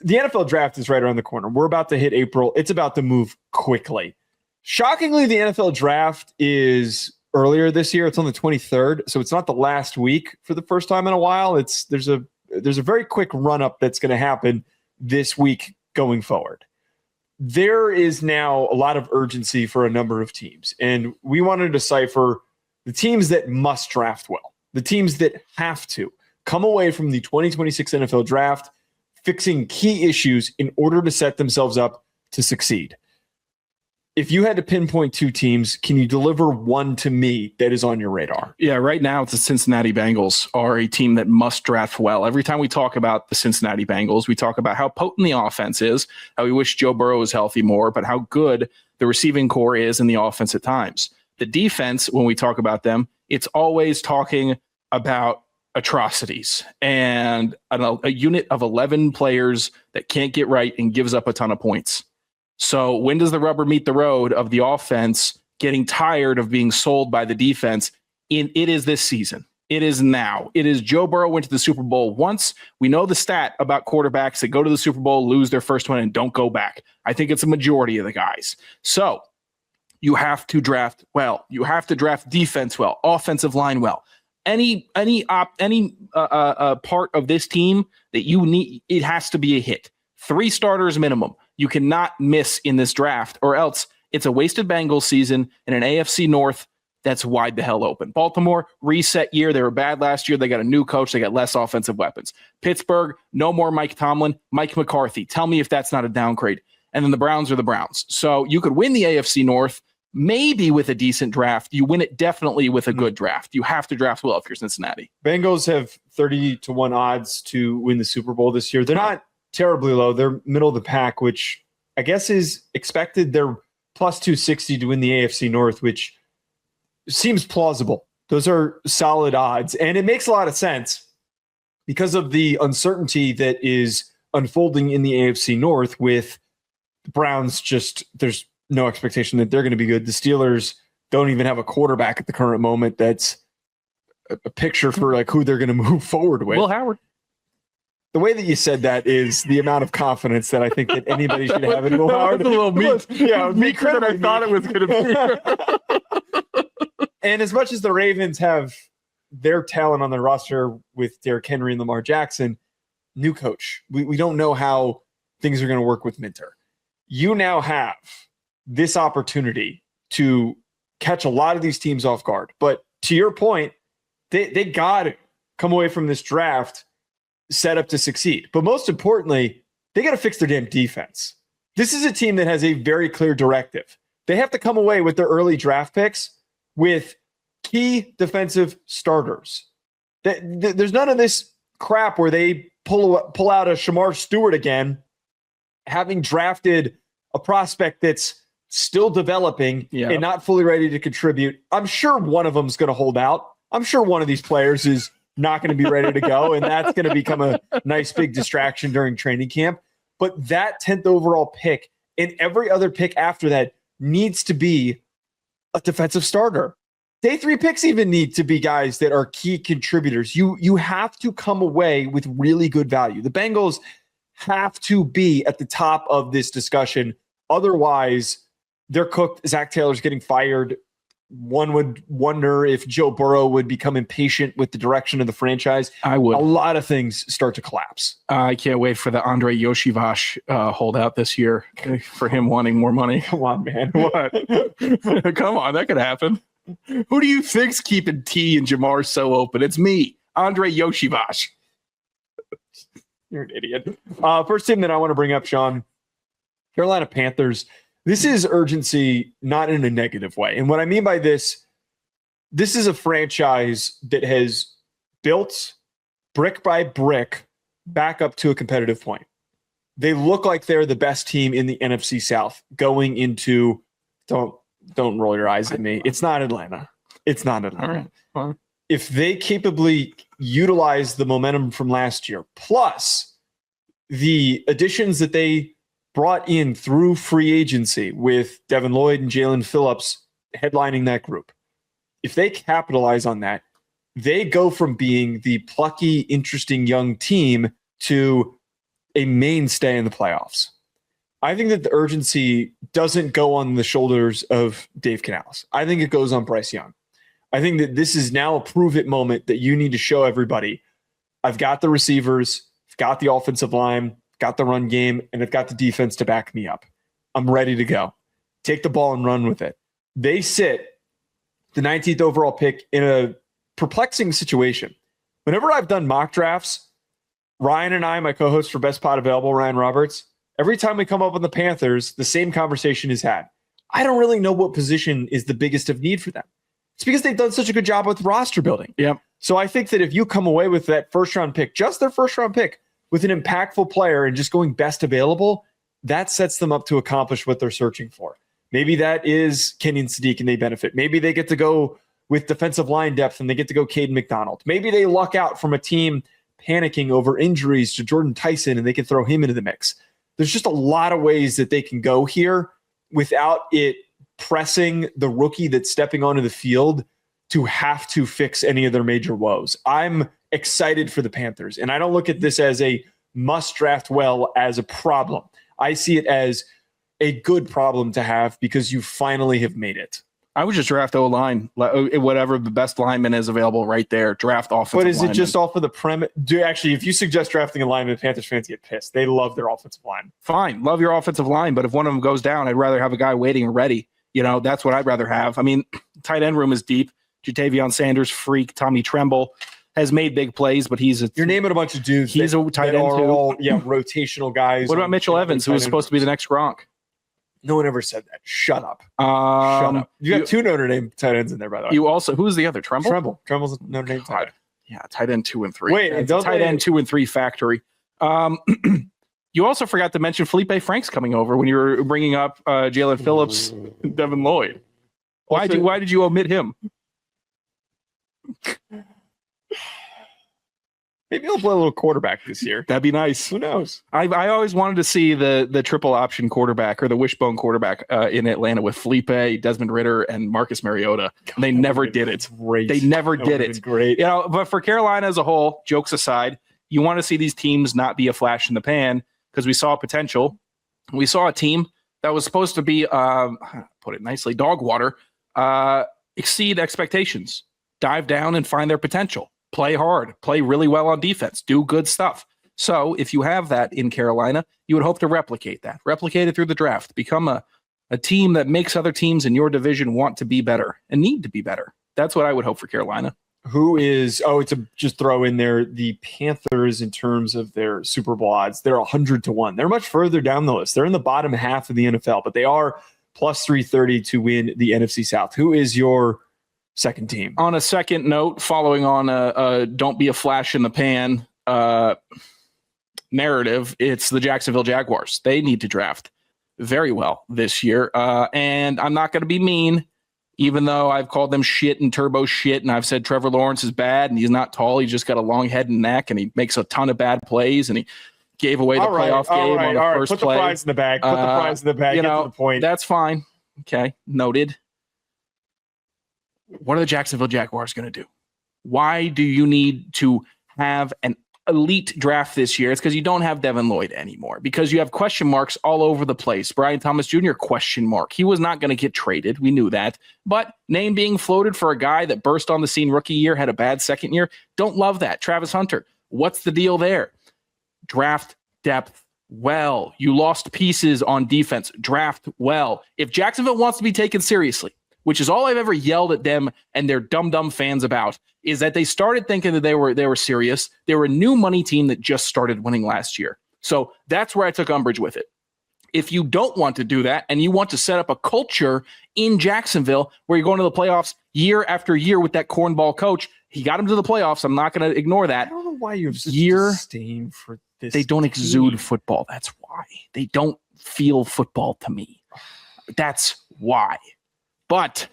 the NFL draft is right around the corner. We're about to hit April. It's about to move quickly. Shockingly, the NFL draft is earlier this year. It's on the 23rd, so it's not the last week for the first time in a while. There's a very quick run-up that's going to happen this week going forward. There is now a lot of urgency for a number of teams, and we want to decipher the teams that must draft well, the teams that have to come away from the 2026 NFL draft fixing key issues in order to set themselves up to succeed. If you had to pinpoint two teams, can you deliver one to me that is on your radar? Yeah, right now it's the Cincinnati Bengals are a team that must draft well. Every time we talk about the Cincinnati Bengals, we talk about how potent the offense is, how we wish Joe Burrow was healthy more, but how good the receiving core is in the offense at times. The defense, when we talk about them, it's always talking about atrocities and a unit of 11 players that can't get right and gives up a ton of points. So when does the rubber meet the road of the offense getting tired of being sold by the defense? It is this season. It is now. It is Joe Burrow went to the Super Bowl once. We know the stat about quarterbacks that go to the Super Bowl, lose their first one, and don't go back. I think it's a majority of the guys. So you have to draft well. You have to draft defense well, offensive line well. Any part of this team that you need, it has to be a hit. 3 starters minimum. You cannot miss in this draft, or else it's a wasted Bengals season in an AFC North that's wide the hell open. Baltimore, reset year. They were bad last year. They got a new coach. They got less offensive weapons. Pittsburgh, no more Mike Tomlin. Mike McCarthy. Tell me if that's not a downgrade. And then the Browns are the Browns. So you could win the AFC North maybe with a decent draft. You win it definitely with a good draft. You have to draft well if you're Cincinnati. Bengals have 30-1 odds to win the Super Bowl this year. They're not terribly low. They're middle of the pack, which I guess is expected. They're plus 260 to win the AFC North, which seems plausible. Those are solid odds. And it makes a lot of sense because of the uncertainty that is unfolding in the AFC North with the Browns. There's no expectation that they're going to be good. The Steelers don't even have a quarterback at the current moment. That's a picture for like who they're going to move forward with. Will Howard. The way that you said that is the amount of confidence that I think that anybody should have in Will Howard. A little meek. Yeah, meeker than I thought it was going to be. And as much as the Ravens have their talent on their roster with Derrick Henry and Lamar Jackson, new coach. We don't know how things are going to work with Minter. You now have this opportunity to catch a lot of these teams off guard. But to your point, they got to come away from this draft set up to succeed. But most importantly, they got to fix their damn defense. This is a team that has a very clear directive. They have to come away with their early draft picks with key defensive starters. There's none of this crap where they pull out a Shamar Stewart again, having drafted a prospect that's still developing and not fully ready to contribute. I'm sure one of them is going to hold out. I'm sure one of these players is not going to be ready to go, and that's going to become a nice big distraction during training camp. But that 10th overall pick and every other pick after that needs to be a defensive starter. Day 3 picks even need to be guys that are key contributors. You have to come away with really good value. The Bengals have to be at the top of this discussion. Otherwise, they're cooked. Zach Taylor's getting fired. One would wonder if Joe Burrow would become impatient with the direction of the franchise. I would. A lot of things start to collapse. I can't wait for the Andre Yoshivash holdout this year for him wanting more money. Come on, man. What? Come on, that could happen. Who do you think's keeping T and Jamar so open? It's me, Andre Yoshivash. You're an idiot. First team that I want to bring up, Sean, Carolina Panthers. This is urgency, not in a negative way. And what I mean by this is a franchise that has built brick by brick back up to a competitive point. They look like they're the best team in the NFC South going into, don't roll your eyes at me. It's not Atlanta. It's not Atlanta. All right. If they capably utilize the momentum from last year, plus the additions that they brought in through free agency with Devin Lloyd and Jalen Phillips headlining that group. If they capitalize on that, they go from being the plucky, interesting young team to a mainstay in the playoffs. I think that the urgency doesn't go on the shoulders of Dave Canales. I think it goes on Bryce Young. I think that this is now a prove-it moment that you need to show everybody, I've got the receivers, I've got the offensive line, got the run game, and I've got the defense to back me up. I'm ready to go. Take the ball and run with it. They sit the 19th overall pick in a perplexing situation. Whenever I've done mock drafts, Ryan and I, my co-host for Best Pod Available, Ryan Roberts, every time we come up on the Panthers, the same conversation is had. I don't really know what position is the biggest of need for them. It's because they've done such a good job with roster building. Yep. So I think that if you come away with that first-round pick, just their first-round pick, with an impactful player and just going best available, that sets them up to accomplish what they're searching for. Maybe that is Kenyon Sadiq and they benefit. Maybe they get to go with defensive line depth and they get to go Caden McDonald. Maybe they luck out from a team panicking over injuries to Jordan Tyson and they can throw him into the mix. There's just a lot of ways that they can go here without it pressing the rookie that's stepping onto the field to have to fix any of their major woes. I'm excited for the Panthers, and I don't look at this as a must draft well as a problem. I see it as a good problem to have because you finally have made it. I would just draft O-line, whatever the best lineman is available right there. Draft offensive lineman. But is it just off of the premise? Actually, if you suggest drafting a lineman, Panthers fans get pissed. They love their offensive line. Fine. Love your offensive line, but if one of them goes down, I'd rather have a guy waiting and ready. That's what I'd rather have. I mean, tight end room is deep. Jatavion Sanders, freak. Tommy Tremble has made big plays, but you're naming a bunch of dudes. He's a tight end too. All, rotational guys. What about Mitchell Evans, who was supposed to be the next Gronk? No one ever said that. Shut up. Shut up. You got two Notre Dame tight ends in there, by the way. You also, who's the other? Tremble? Tremble's a Notre Dame tight end. Yeah, tight end 2 and 3. Wait, tight end 2 and 3 factory. You also forgot to mention Felipe Franks coming over when you were bringing up Jalen Phillips, Devin Lloyd. Why did you omit him? Maybe he'll play a little quarterback this year. That'd be nice. Who knows? I always wanted to see the triple option quarterback or the wishbone quarterback in Atlanta with Felipe, Desmond Ridder, and Marcus Mariota. And they never did it. Great. They never did it. Great. But for Carolina as a whole, jokes aside, you want to see these teams not be a flash in the pan because we saw potential. We saw a team that was supposed to be, put it nicely, dog water, exceed expectations, dive down and find their potential. Play hard, play really well on defense, do good stuff. So if you have that in Carolina, you would hope to replicate that. Replicate it through the draft. Become a team that makes other teams in your division want to be better and need to be better. That's what I would hope for Carolina. Who is, to just throw in there, the Panthers in terms of their Super Bowl odds, they're 100-1. They're much further down the list. They're in the bottom half of the NFL, but they are plus 330 to win the NFC South. Who is your second team? On a second note, following on a don't be a flash in the pan narrative, it's the Jacksonville Jaguars. They need to draft very well this year. And I'm not going to be mean, even though I've called them shit and turbo shit, and I've said Trevor Lawrence is bad and he's not tall. He's just got a long head and neck, and he makes a ton of bad plays, and he gave away the playoff game on the first play. Put the prize in the bag. Put the prize in the bag. Get to the point. That's fine. Okay, noted. What are the Jacksonville Jaguars going to do? Why do you need to have an elite draft this year? It's because you don't have Devin Lloyd anymore, because you have question marks all over the place. Brian Thomas Jr., question mark. He was not going to get traded. We knew that. But name being floated for a guy that burst on the scene rookie year, had a bad second year. Don't love that. Travis Hunter, what's the deal there? Draft depth well. You lost pieces on defense. Draft well. If Jacksonville wants to be taken seriously, which is all I've ever yelled at them and their dumb fans about, is that they started thinking that they were serious. They were a new money team that just started winning last year. So that's where I took umbrage with it. If you don't want to do that and you want to set up a culture in Jacksonville where you're going to the playoffs year after year with that cornball coach, he got him to the playoffs. I'm not going to ignore that. I don't know why you have such disdain for this. They don't exude football. That's why. They don't feel football to me. That's why. But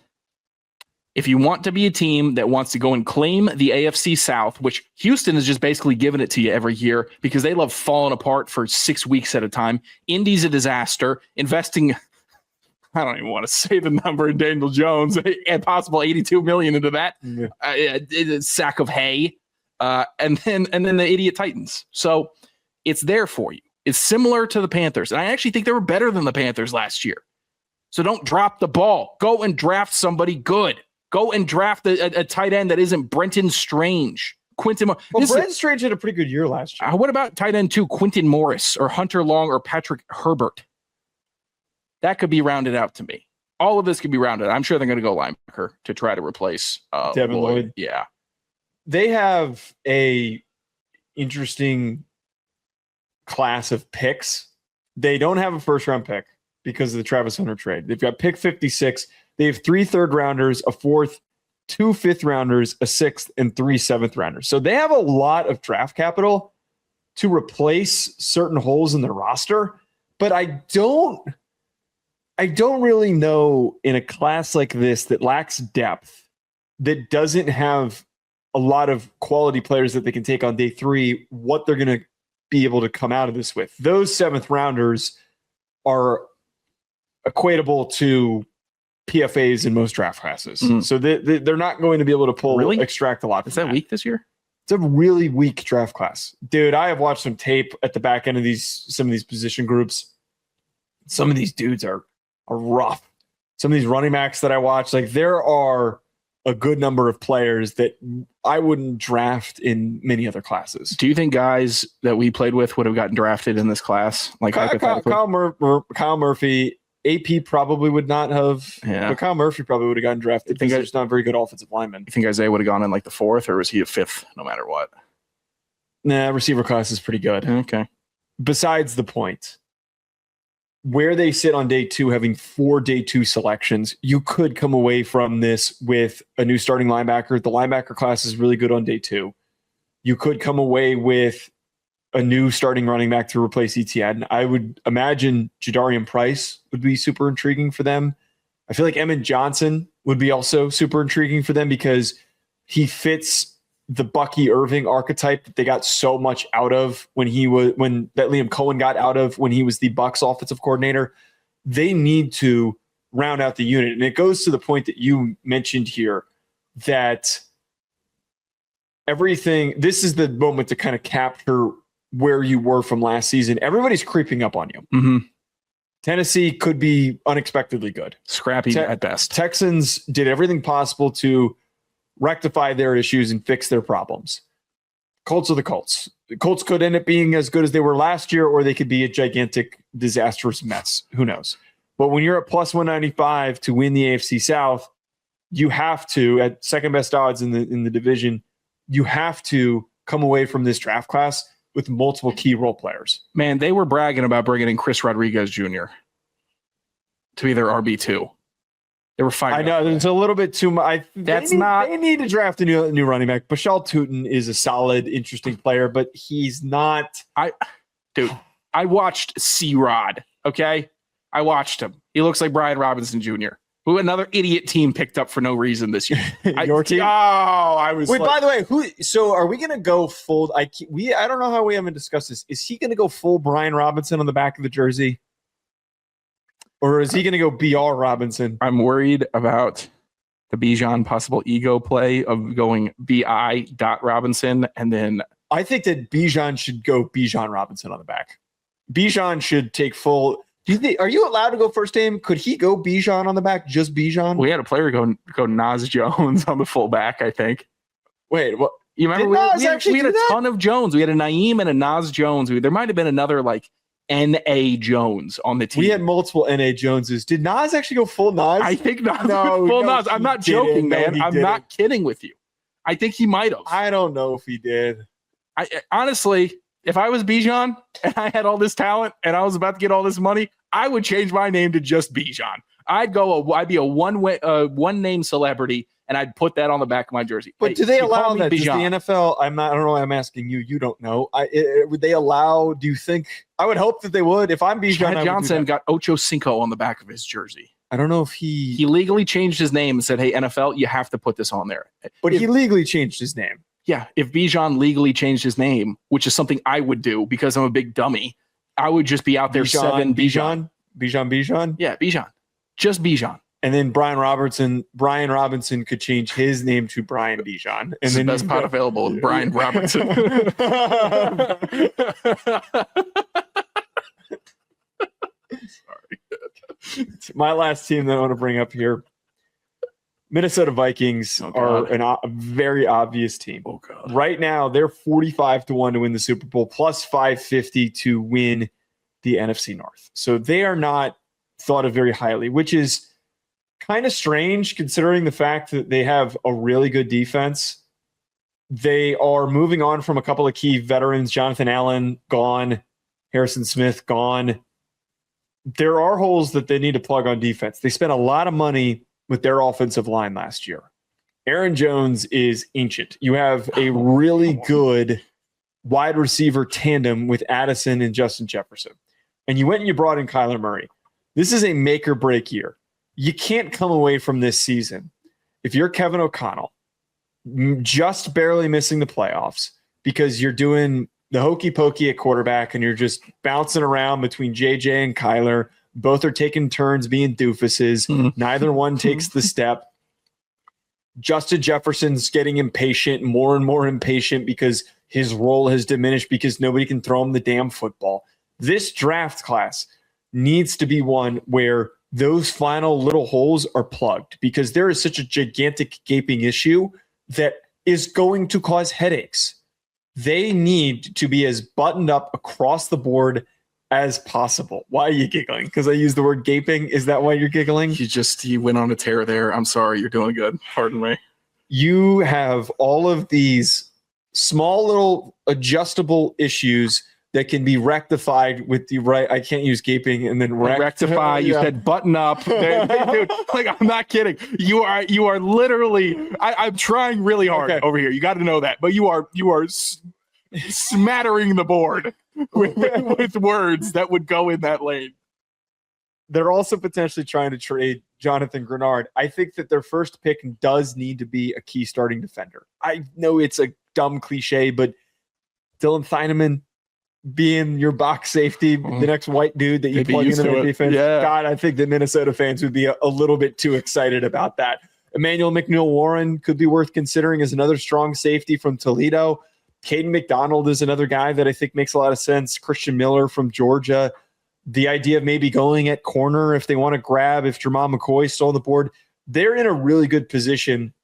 if you want to be a team that wants to go and claim the AFC South, which Houston is just basically giving it to you every year because they love falling apart for 6 weeks at a time. Indy's a disaster. Investing, I don't even want to say the number in Daniel Jones, and possible $82 million into that sack of hay, and then the idiot Titans. So it's there for you. It's similar to the Panthers. And I actually think they were better than the Panthers last year. So don't drop the ball. Go and draft somebody good. Go and draft a tight end that isn't Brenton Strange. Quentin. Brenton Strange had a pretty good year last year. What about tight end 2, Quentin Morris or Hunter Long or Patrick Herbert? That could be rounded out to me. All of this could be rounded. I'm sure they're going to go linebacker to try to replace Devin Lloyd. Yeah. They have a interesting class of picks. They don't have a first-round pick because of the Travis Hunter trade. They've got pick 56. They have 3 third-rounders, a 4th, 2 fifth-rounders, a 6th, and 3 seventh-rounders. So they have a lot of draft capital to replace certain holes in their roster. But I don't really know in a class like this that lacks depth, that doesn't have a lot of quality players that they can take on day 3, what they're going to be able to come out of this with. Those 7th-rounders are equatable to PFAs in most draft classes. So they're not going to be able to extract a lot. Is that weak this year? It's a really weak draft class. Dude, I have watched some tape at the back end of some of these position groups. Some of these dudes are rough. Some of these running backs that I watch, like there are a good number of players that I wouldn't draft in many other classes. Do you think guys that we played with would have gotten drafted in this class? Like Kyle Murphy, AP probably would not have. Yeah. But Kyle Murphy probably would have gotten drafted because there's not a very good offensive lineman. You think Isaiah would have gone in like the 4th, or was he a 5th no matter what? Nah, receiver class is pretty good. Okay. Besides the point, where they sit on day 2, having 4 day 2 selections, you could come away from this with a new starting linebacker. The linebacker class is really good on day 2. You could come away with a new starting running back to replace Etienne. I would imagine Jadarian Price would be super intriguing for them. I feel like Emmett Johnson would be also super intriguing for them because he fits the Bucky Irving archetype that they got so much out of when that Liam Cohen got out of when he was the Bucs offensive coordinator. They need to round out the unit. And it goes to the point that you mentioned here that this is the moment to kind of capture where you were from last season. Everybody's creeping up on you. Mm-hmm. Tennessee could be unexpectedly good. Scrappy at best. Texans did everything possible to rectify their issues and fix their problems. Colts are the Colts. The Colts could end up being as good as they were last year, or they could be a gigantic, disastrous mess. Who knows? But when you're at plus 195 to win the AFC South, you have to, at second best odds in the division, you have to come away from this draft class with multiple key role players. Man, they were bragging about bringing in Chris Rodriguez Jr. to be their RB2. They were fighting. I know it's a little bit too much. They need to draft a new running back. Bashal Tutin is a solid, interesting player, but he's not. I watched C-Rod. Okay, I watched him. He looks like Brian Robinson Jr., who another idiot team picked up for no reason this year. Your team? Oh, I was. Wait, by the way, so are we going to go full? I don't know how we haven't discussed this. Is he going to go full Brian Robinson on the back of the jersey? Or is he going to go BR Robinson? I'm worried about the Bijan possible ego play of going BI. Robinson, and then I think that Bijan should go Bijan Robinson on the back. Bijan should take full. Are you allowed to go first name? Could he go Bijan on the back? Just Bijan? We had a player go Nas Jones on the full back, I think. Wait, what? You remember we had a ton of Jones. We had a Naeem and a Nas Jones. There might have been another like N.A. Jones on the team. We had multiple N.A. Joneses. Did Nas actually go full Nas? I think Nas went full Nas. I'm not joking, man. I'm not kidding with you. I think he might have. I don't know if he did. Honestly, if I was Bijan and I had all this talent and I was about to get all this money, I would change my name to just Bijan. I'd be a one name celebrity, and I'd put that on the back of my jersey. But do they allow that? Does the NFL? I don't know. I'm asking you. You don't know. Would they allow? Do you think? I would hope that they would. If I'm Bijan, Chad Johnson got Ocho Cinco on the back of his jersey. I don't know if he legally changed his name and said, "Hey, NFL, you have to put this on there." But he legally changed his name. Yeah, if Bijan legally changed his name, which is something I would do because I'm a big dummy, I would just be out there Bijan. Yeah, Bijan. Just Bijan. And then Brian Robinson could change his name to Brian Bijan. And then the best pot available with Brian Robinson. My last team that I want to bring up here, Minnesota Vikings are a very obvious team. Oh, God. Right now, they're 45-1 to win the Super Bowl, plus 550 to win the NFC North. So they are not thought of very highly, which is kind of strange considering the fact that they have a really good defense. They are moving on from a couple of key veterans. Jonathan Allen, gone. Harrison Smith, gone. There are holes that they need to plug on defense. They spent a lot of money with their offensive line last year. Aaron Jones is ancient. You have a really good wide receiver tandem with Addison and Justin Jefferson. And you went and you brought in Kyler Murray. This is a make or break year. You can't come away from this season if you're Kevin O'Connell, just barely missing the playoffs because you're doing the hokey pokey at quarterback and you're just bouncing around between JJ and Kyler. Both are taking turns being doofuses. Neither one takes the step. Justin Jefferson's getting impatient, more and more impatient because his role has diminished because nobody can throw him the damn football. This draft class needs to be one where those final little holes are plugged because there is such a gigantic gaping issue that is going to cause headaches. They need to be as buttoned up across the board as possible. Why are you giggling? Because I used the word gaping. Is that why you're giggling? You went on a tear there. I'm sorry. You're doing good. Pardon me. You have all of these small little adjustable issues that can be rectified with the right. I can't use gaping and then rectify. You said button up. Dude, like, I'm not kidding. You are literally. I'm trying really hard over here. You got to know that. But you are smattering the board with words that would go in that lane. They're also potentially trying to trade Jonathan Grenard. I think that their first pick does need to be a key starting defender. I know it's a dumb cliche, but Dylan Thieneman being your box safety, the next white dude that you plug into their defense. Yeah. God, I think that Minnesota fans would be a little bit too excited about that. Emmanuel McNeil-Warren could be worth considering as another strong safety from Toledo. Caden McDonald is another guy that I think makes a lot of sense. Christian Miller from Georgia. The idea of maybe going at corner if they want to grab, if Jermon McCoy's still on the board. They're in a really good position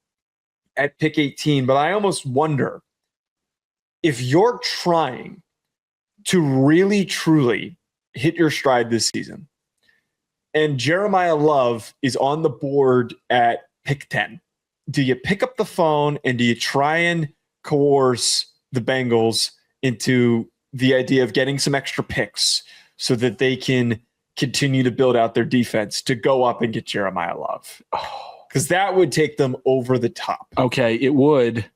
at pick 18, but I almost wonder if you're trying to really, truly hit your stride this season and Jeremiah Love is on the board at pick 10, do you pick up the phone and do you try and coerce the Bengals into the idea of getting some extra picks so that they can continue to build out their defense to go up and get Jeremiah Love? Because that would take them over the top. Okay, it would.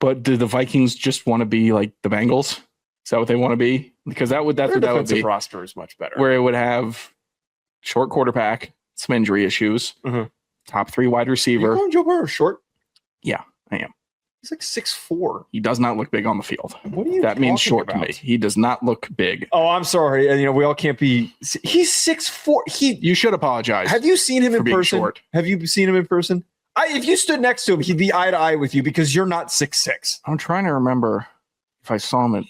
But do the Vikings just want to be like the Bengals? Is that what they want to be? Because that's what that would be. Roster is much better. Where it would have short quarterback, some injury issues, top 3 wide receiver. Are you calling Joe Burrow short? Yeah, I am. He's like 6'4". He does not look big on the field. What do you? That means short about? to me. He does not look big. Oh, I'm sorry. We all can't be. He's 6'4". You should apologize. Have you seen him in person? Short. Have you seen him in person? If you stood next to him, he'd be eye to eye with you because you're not 6'6". I'm trying to remember if I saw him at.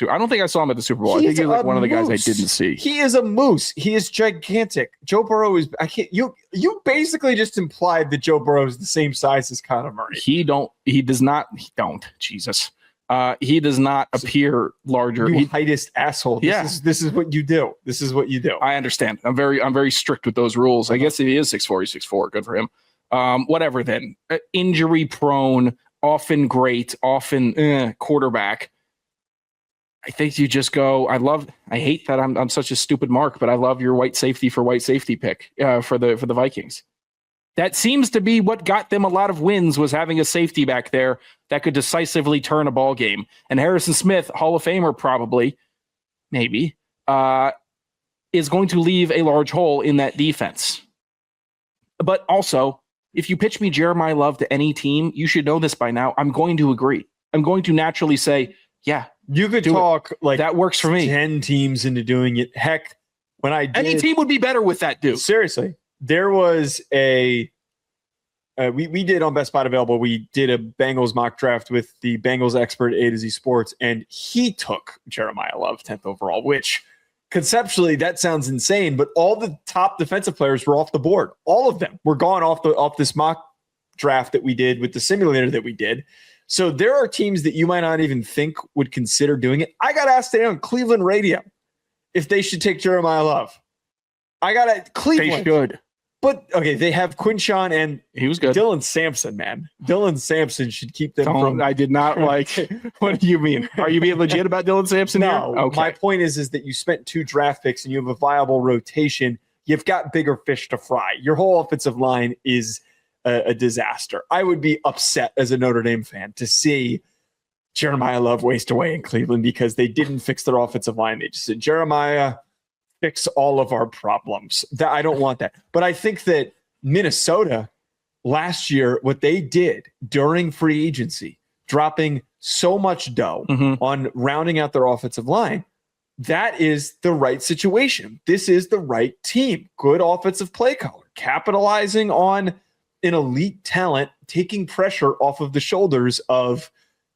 I don't think I saw him at the Super Bowl. I think he's like one of the guys I didn't see. He is a moose. He is gigantic. Joe Burrow is. I can't. You basically just implied that Joe Burrow is the same size as Kyler Murray. He does not. Jesus. He does not appear larger. You heightest asshole. This is what you do. This is what you do. I understand. I'm very strict with those rules. I guess if he is 6'4", he's 6'4". Good for him. Whatever then. Injury prone, often great, often quarterback. I think you just go. I hate that I'm such a stupid mark, but I love your white safety pick for the Vikings. That seems to be what got them a lot of wins, was having a safety back there that could decisively turn a ball game. And Harrison Smith, Hall of Famer probably, maybe, is going to leave a large hole in that defense. But also, if you pitch me Jeremiah Love to any team, you should know this by now. I'm going to agree. I'm going to naturally say, yeah. You could talk like that works for me. 10 teams into doing it. Heck, when I did, any team would be better with that dude. Seriously, there was a we did on Best Spot Available. We did a Bengals mock draft with the Bengals expert A to Z Sports, and he took Jeremiah Love 10th overall, which conceptually, that sounds insane, but all the top defensive players were off the board. All of them were gone off this mock draft that we did with the simulator that we did. So there are teams that you might not even think would consider doing it. I got asked today on Cleveland radio if they should take Jeremiah Love. I got at Cleveland. They should. But, okay, they have Quinshawn and he was good. Dylan Sampson, man. Dylan Sampson should keep them from... I did not like... What do you mean? Are you being legit about Dylan Sampson No. here? Okay. My point is that you spent 2 draft picks and you have a viable rotation. You've got bigger fish to fry. Your whole offensive line is a disaster. I would be upset as a Notre Dame fan to see Jeremiah Love waste away in Cleveland because they didn't fix their offensive line. They just said, Jeremiah... fix all of our problems. That I don't want that. But I think that Minnesota last year, what they did during free agency, dropping so much dough on rounding out their offensive line, that is the right situation. This is the right team. Good offensive play caller, capitalizing on an elite talent, taking pressure off of the shoulders of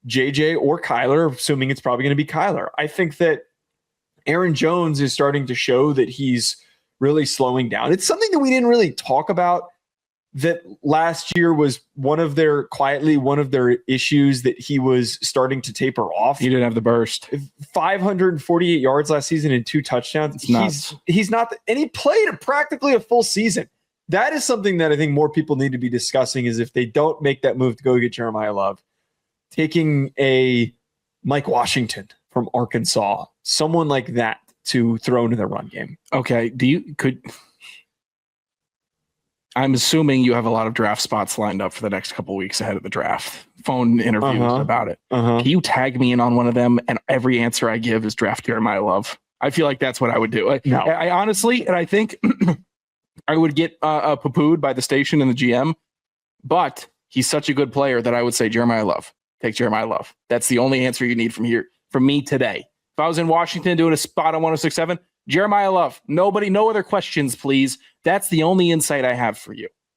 JJ or Kyler, assuming it's probably going to be Kyler. I think that Aaron Jones is starting to show that he's really slowing down. It's something that we didn't really talk about, that last year was one of their issues, that he was starting to taper off. He didn't have the burst. 548 yards last season and 2 touchdowns. He's not, and he played practically a full season. That is something that I think more people need to be discussing, is if they don't make that move to go get Jeremiah Love, taking a Mike Washington from Arkansas, someone like that to throw into the run game. Okay. I'm assuming you have a lot of draft spots lined up for the next couple of weeks ahead of the draft. Phone interviews about it. Can you tag me in on one of them? And every answer I give is draft Jeremiah Love. I feel like that's what I would do. I honestly, and I think I would get poo-pooed by the station and the GM, but he's such a good player that I would say Jeremiah Love. Take Jeremiah Love. That's the only answer you need from me today. If I was in Washington doing a spot on 106.7, Jeremiah Love. No other questions, please. That's the only insight I have for you.